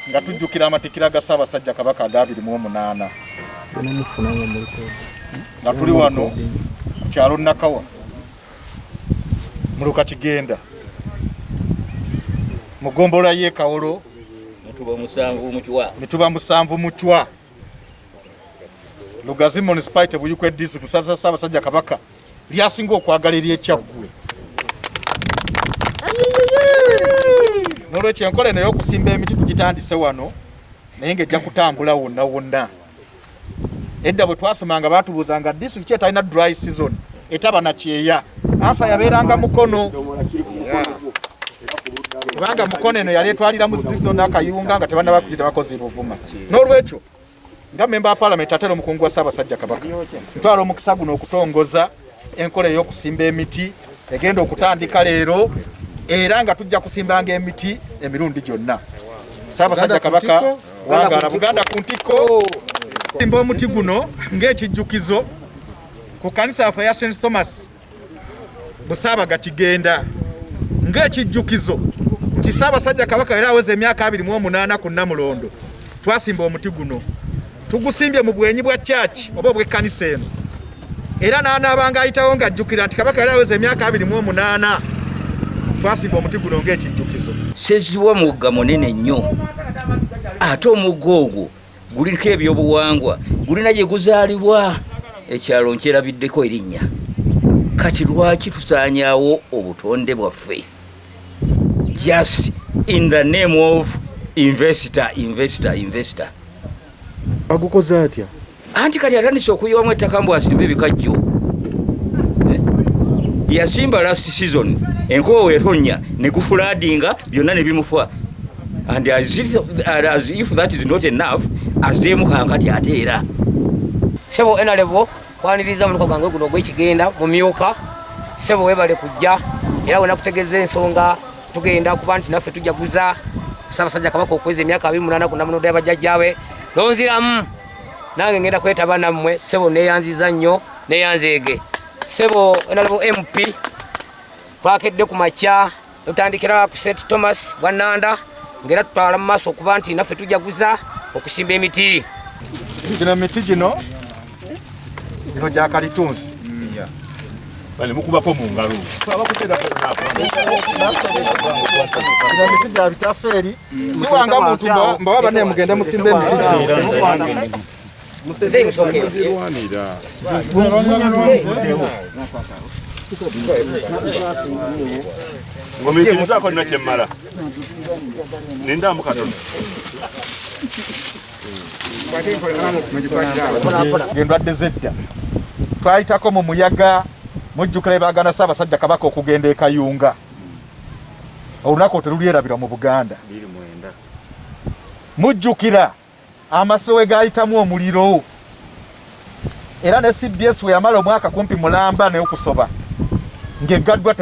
nga tujjukira amatikira ga Ssaabasajja Kabaka agabiri mu 8 nga tuli wano ku kyalo Nakawa mu Lukakigenda mu ggombolola y'e Kawolo Mituba musanvu mu Chwa Lugazi municipality Buikwe district Musasa Ssaabasajja Kabaka lyasinga okwagala eri ekyaggwe nolwekyo enkola eno y'okusimba emiti tugitandise wano naye ng'ejja kutambula wonna wonna. Edda bwe twasomanga baatubuuzanga district etalina dry season etaba na kyeya ansa yabeeranga Mukono kubanga Mukono eno yali etwalira mu district n'akayunga nga tebanaba kugita bakozi Buvuma. N'olwekyo nga memba wa parliament atera omukungu wa Ssaabasajja Kabaka ntwala omukisa guno okutongoza enkola y'okusimba emiti egenda okutandika leero era nga tujja kusimbanga emiti emirundi gyonna. Ssaabasajja Kabaka wangala Buganda ku ntiko simba omuti guno ng'ekijjukizo ku kanisa yaffe ya St. Thomas Busaabaga Kigenda ng'ekijjukizo nti Ssaabasajja Kabaka era aweze emyaka 28 ku Namulondo twasimba omuti guno tugusimbye mu bwenyi bwa church oba bw'ekkanisa eno era n'anaabanga ayitawo ng'ajjukira nti Kabaka era aweze emyaka 28 twasimba omuti guno ng'ekijjukizo. Sseziwa mugga munene nnyo ate omugga ogwo guliko ebyobuwangwa gulina gye guzaalibwa ekyalo nkyerabiddeko erinnya kati lwaki tusaanyaawo obutonde bwaffe just in the name of investor. Agukoze atya anti kati atandise okuyiwamu ettaka mbu asimba ebikajjo yasimba last season enkowo etonnya ne gufuladinga byonna ne bimufa and as if that is not enough azemu kankati ateera sebo enalebo kwaniriza mu kagango guno gw'ekigenda mu myuka sebo webale kujja era wena kutegeza ensonga tugenda kuba nti naffe tujjaguza Ssaabasajja Kabaka okweza emyaka 28 ku Namulondo y'abajjajjawe lonziramu nange ngenda kwetaba nammwe sebo neyanziza nnyo neyanzeege sebo enalebo MP twakedde ku makya tutandikira ku St. Thomas Bwananda ngera tutwala mu maaso okuba nti naffe tujjaguza okusimba emiti. Gino emiti gino gya kalitunsi bale mukubako mu ngalo gino emiti gya bitafeeri si wanga muntu mbawa banne mugende musimba emiti Museze musoke ngomiti zako nina kyemmala nenda mukatono endwadde zedda twayitako mu muyaga mujjukira baagana Ssaabasajja Kabaka okugenda e Kayunga olunaku terulyerabira mu Buganda mujjukira amasowe gayitamu omuliro era ne CBS we yamala omwaka kumpi mulamba n'okusoba ng'eggaddwa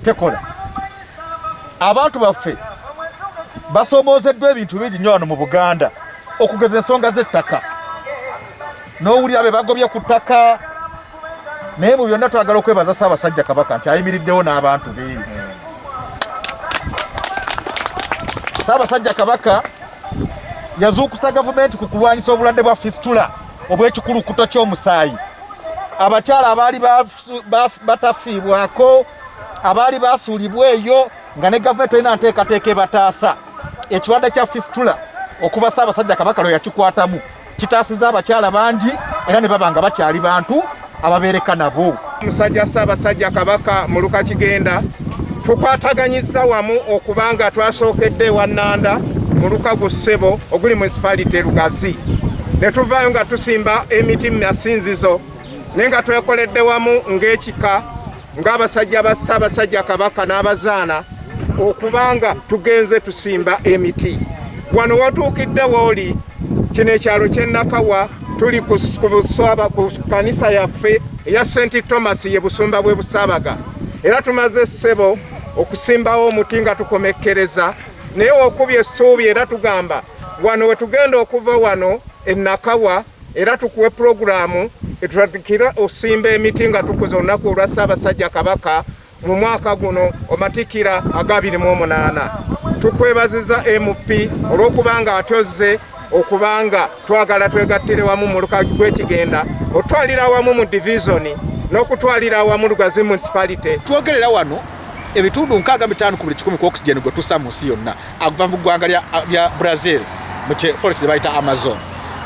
tekola abantu baffe basomoozeddwa ebintu bingi nnyo wano mu Buganda okugeza ensonga z'ettaka n'owulira be bagobye ku ttaka naye mu byonna twagala okwebaza Ssaabasajja Kabaka nti ayimiriddewo n'abantu be. Ssaabasajja Kabaka yazuukusa gavumenti ku kulwanyisa obulwadde bwa fistula obw'ekikulukuto ky'omusaayi. Abakyala abaali batafiibwako abaali basuulibwa eyo nga ne gavumenti erina nteekateeka ebataasa ekirwadde kya fistula okuva Ssaabasajja Kabaka lwe yakikwatamu kitaasiza abakyala bangi era ne baba nga bakyali bantu ababeereka nabo. Musajja Ssaabasajja Kabaka mu Lukakigenda tukwataganyiza wamu okubanga twasookedde Wannanda mu Lukago Ssebo oguli municipality Lugazi ne tuvaayo nga tusimba emiti mu masinzizo naye nga twekoledde wamu ng'ekika ng'abasajja ba Ssaabasajja Kabaka n'abazaana okubanga tugenze tusimba emiti. Wano watuukidde wooli kino ekyalo ky'e Nakawa tuli ku kanisa yaffe eya St. Thomas ye Busumba bwe Busaabaga era tumaze ssebo okusimbawo omuti nga tukomekkereza naye okubye essuubi era tugamba wano we tugenda okuva wano e Nakawa era tukuwe puroguramu etutandikira osimba emiti nga tukuza olunaku olwa Ssaabasajja Kabaka mu mwaka guno amatikira aga 28. tukwebaziza MP olw'okubanga atozze okubanga twagala twegattire wamu mu Lugazi gw'ekigenda otwalira wamu mu divisioni n'okutwalira wamu Lugazi municipality. Twogerera wano ebitundu 65 ku buli 100 ku oxygen gwe tussa mu nsi yonna aguva mu ggwanga lya Brazil mu forest bayita Amazon.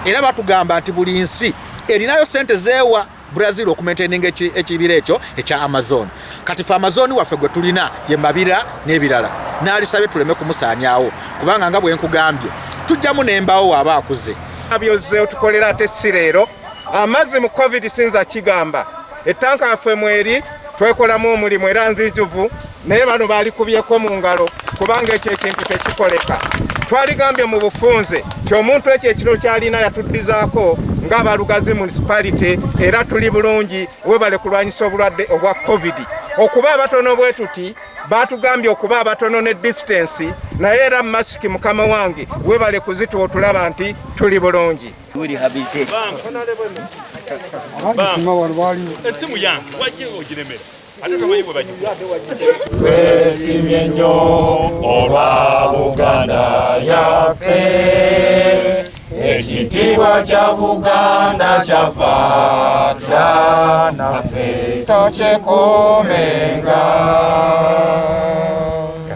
Era batugamba nti buli nsi erinayo sente zeewa Brazil okumaintaininga ekibira ekyo ekya Amazon. Kati fa Amazon waffe gwe tulina ye mabira n'ebirala. N'alisabe tuleme kumusaanyaawo kubanga nga bwe nkugambye tujjamu n'embaawo aba akuze. Abyozze otukolera ate sireero amazzi mu COVID sinza kigamba ettanka yaffe mweri twekolamu omulimu era nzijuvu naye bano baalikubyeko mu ngalo kubanga ekyo ekintu tekikoleka. Twaligambye mu bufunze ti omuntu ekyo ekiro kyalina yatuddizaako ng'aba Lugazi municipality era tuli bulungi webale kulwanyisa obulwadde obwa COVID. Okuba abatono bwe tuti batugambye okuba abatono ne distance naye era masiki mukama wange webale kuzituwa otulaba nti tuli bulungi. Esimu yange wajje ogiremera ate tomanyi bwe bagikuwa. Twesimye nnyo olwa Buganda yaffe, ekitiibwa kya Buganda kyafa dda naffe tokikuumenga.